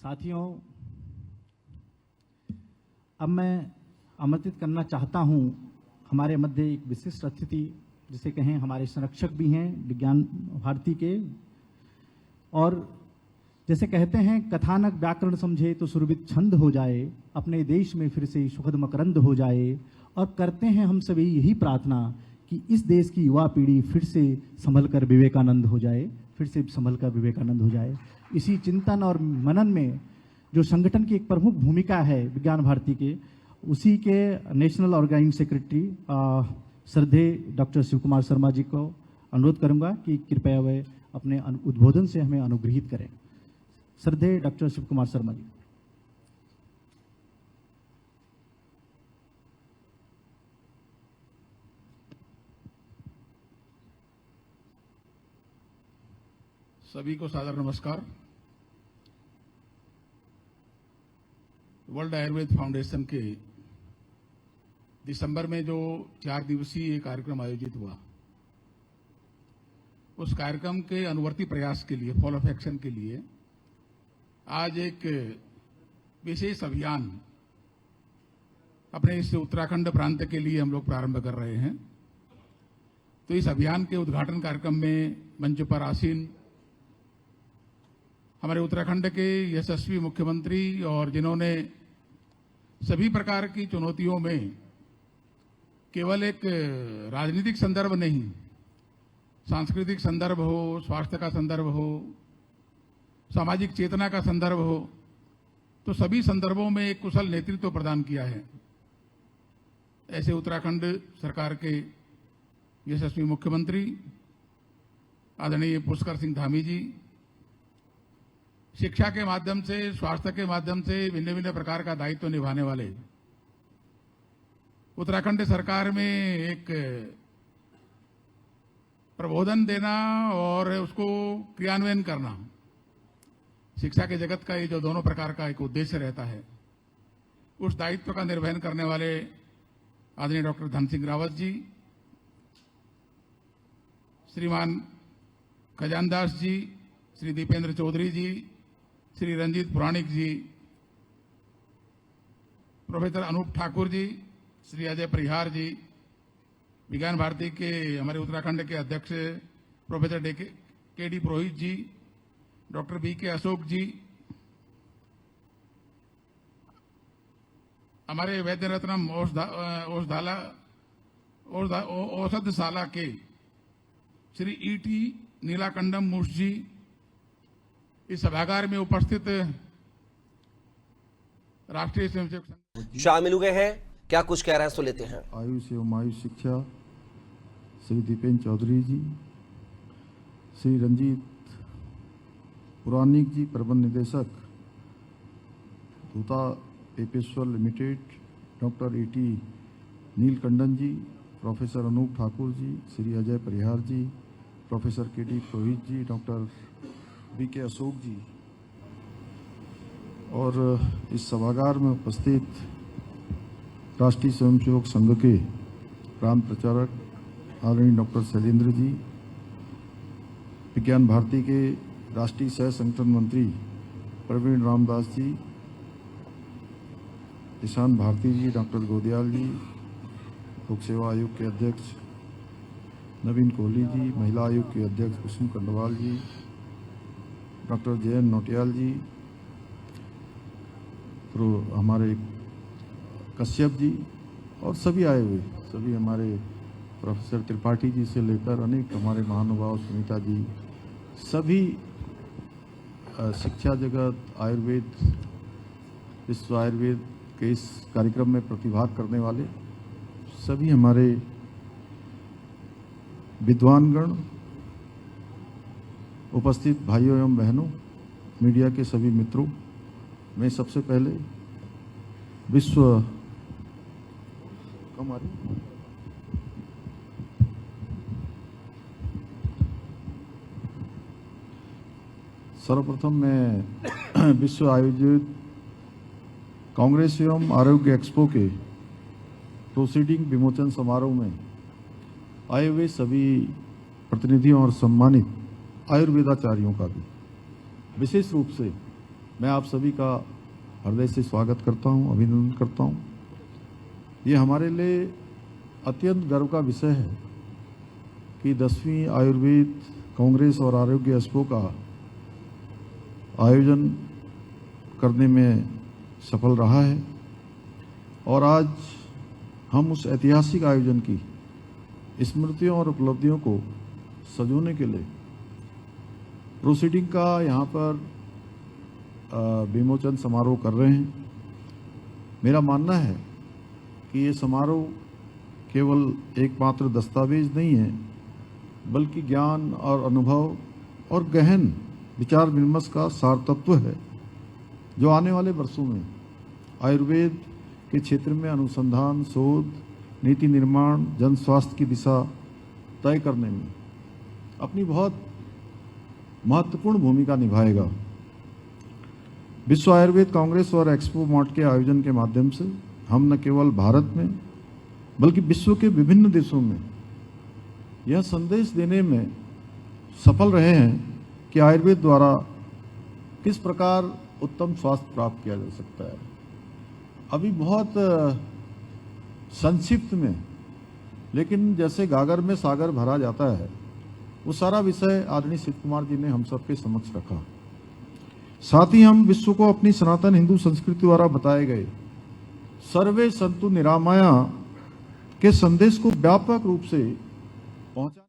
साथियों, अब मैं आमंत्रित करना चाहता हूं हमारे मध्य एक विशिष्ट अतिथि, जिसे कहें हमारे संरक्षक भी हैं विज्ञान भारती के, और जैसे कहते हैं कथानक व्याकरण समझे तो सुरभित छंद हो जाए, अपने देश में फिर से सुखद मकरंद हो जाए। और करते हैं हम सभी यही प्रार्थना कि इस देश की युवा पीढ़ी फिर से संभल कर विवेकानंद हो जाए, फिर से संभल कर विवेकानंद हो जाए। इसी चिंतन और मनन में जो संगठन की एक प्रमुख भूमिका है विज्ञान भारती के, उसी के नेशनल ऑर्गेनाइजिंग सेक्रेटरी श्रद्धेय डॉक्टर शिव कुमार शर्मा जी को अनुरोध करूंगा कि कृपया वे अपने उद्बोधन से हमें अनुग्रहित करें। श्रद्धेय डॉक्टर शिव कुमार शर्मा जी। सभी को सादर नमस्कार। वर्ल्ड आयुर्वेद फाउंडेशन के दिसंबर में जो 4 दिवसीय कार्यक्रम आयोजित हुआ, उस कार्यक्रम के अनुवर्ती प्रयास के लिए, फॉलो ऑफ एक्शन के लिए आज एक विशेष अभियान अपने इस उत्तराखंड प्रांत के लिए हम लोग प्रारंभ कर रहे हैं। तो इस अभियान के उद्घाटन कार्यक्रम में मंच पर आसीन हमारे उत्तराखंड के यशस्वी मुख्यमंत्री, और जिन्होंने सभी प्रकार की चुनौतियों में केवल एक राजनीतिक संदर्भ नहीं, सांस्कृतिक संदर्भ हो, स्वास्थ्य का संदर्भ हो, सामाजिक चेतना का संदर्भ हो, तो सभी संदर्भों में एक कुशल नेतृत्व प्रदान किया है। ऐसे उत्तराखंड सरकार के यशस्वी मुख्यमंत्री आदरणीय पुष्कर सिंह धामी जी शिक्षा के माध्यम से, स्वास्थ्य के माध्यम से भिन्न भिन्न प्रकार का दायित्व निभाने वाले उत्तराखंड सरकार में एक प्रबोधन देना और उसको क्रियान्वयन करना, शिक्षा के जगत का ये जो दोनों प्रकार का एक उद्देश्य रहता है, उस दायित्व का निर्वहन करने वाले आदरणीय डॉक्टर धन सिंह रावत जी, श्रीमान खजानदास जी, श्री दीपेंद्र चौधरी जी, श्री रंजीत पुराणिक जी, प्रोफेसर अनूप ठाकुर जी, श्री अजय परिहार जी, विज्ञान भारती के हमारे उत्तराखंड के अध्यक्ष प्रोफेसर के डी पुरोहित जी, डॉक्टर बी के अशोक जी, हमारे वैद्य रत्नम औषधशाला के श्री ईटी नीलाकंडम मूस जी, इस सभागार में उपस्थित राष्ट्रीय स्वयंसेवक संघ शामिल हुए हैं। क्या कुछ कह रहे हैं, सुन लेते हैं। आयुष एवं आयुष शिक्षा श्री दीपेंद्र चौधरी जी, श्री रंजीत पुराणिक जी, प्रबंध निदेशक दूता पेपेश्वर लिमिटेड, डॉक्टर ईटी नीलकंठन जी, प्रोफेसर अनूप ठाकुर जी, श्री अजय परिहार जी, प्रोफेसर के डी पुरोहित जी, डॉक्टर बी के अशोक जी, और इस सभागार में उपस्थित राष्ट्रीय स्वयंसेवक संघ के प्रांत प्रचारक आदरणीय डॉक्टर शैलेंद्र जी, विज्ञान भारती के राष्ट्रीय सह संगठन मंत्री प्रवीण रामदास जी, ईशान भारती जी, डॉक्टर गोदयाल जी, लोक सेवा आयोग के अध्यक्ष नवीन कोहली जी, महिला आयोग के अध्यक्ष कुसुम कंडवाल जी, डॉक्टर जयंत नोटियाल जी, तो हमारे कश्यप जी, और सभी आए हुए सभी हमारे प्रोफेसर त्रिपाठी जी से लेकर अनेक हमारे महानुभाव, सुनीता जी, सभी शिक्षा जगत, आयुर्वेद, विश्व आयुर्वेद के इस कार्यक्रम में प्रतिभाग करने वाले सभी हमारे विद्वानगण, उपस्थित भाइयों एवं बहनों, मीडिया के सभी मित्रों, मैं सबसे पहले विश्व सर्वप्रथम मैं विश्व आयोजित कांग्रेस एवं आरोग्य एक्सपो के प्रोसीडिंग विमोचन समारोह में आए हुए सभी प्रतिनिधियों और सम्मानित आयुर्वेदाचार्यों का भी विशेष रूप से मैं आप सभी का हृदय से स्वागत करता हूं, अभिनंदन करता हूं। ये हमारे लिए अत्यंत गर्व का विषय है कि 10वीं आयुर्वेद कांग्रेस और आरोग्य एक्सपो का आयोजन करने में सफल रहा है और आज हम उस ऐतिहासिक आयोजन की स्मृतियों और उपलब्धियों को सजोने के लिए प्रोसीडिंग का यहाँ पर विमोचन समारोह कर रहे हैं। मेरा मानना है कि ये समारोह केवल एकमात्र दस्तावेज नहीं है, बल्कि ज्ञान और अनुभव और गहन विचार विमर्श का सार तत्व है, जो आने वाले वर्षों में आयुर्वेद के क्षेत्र में अनुसंधान, शोध, नीति निर्माण, जन स्वास्थ्य की दिशा तय करने में अपनी बहुत महत्वपूर्ण भूमिका निभाएगा। विश्व आयुर्वेद कांग्रेस और एक्सपो मार्ट के आयोजन के माध्यम से हम न केवल भारत में बल्कि विश्व के विभिन्न देशों में यह संदेश देने में सफल रहे हैं कि आयुर्वेद द्वारा किस प्रकार उत्तम स्वास्थ्य प्राप्त किया जा सकता है। अभी बहुत संक्षिप्त में, लेकिन जैसे गागर में सागर भरा जाता है, वो सारा विषय आदरणीय शिव कुमार जी ने हम सबके समक्ष रखा। साथ ही हम विश्व को अपनी सनातन हिंदू संस्कृति द्वारा बताए गए सर्वे संतु निरामया के संदेश को व्यापक रूप से पहुंचा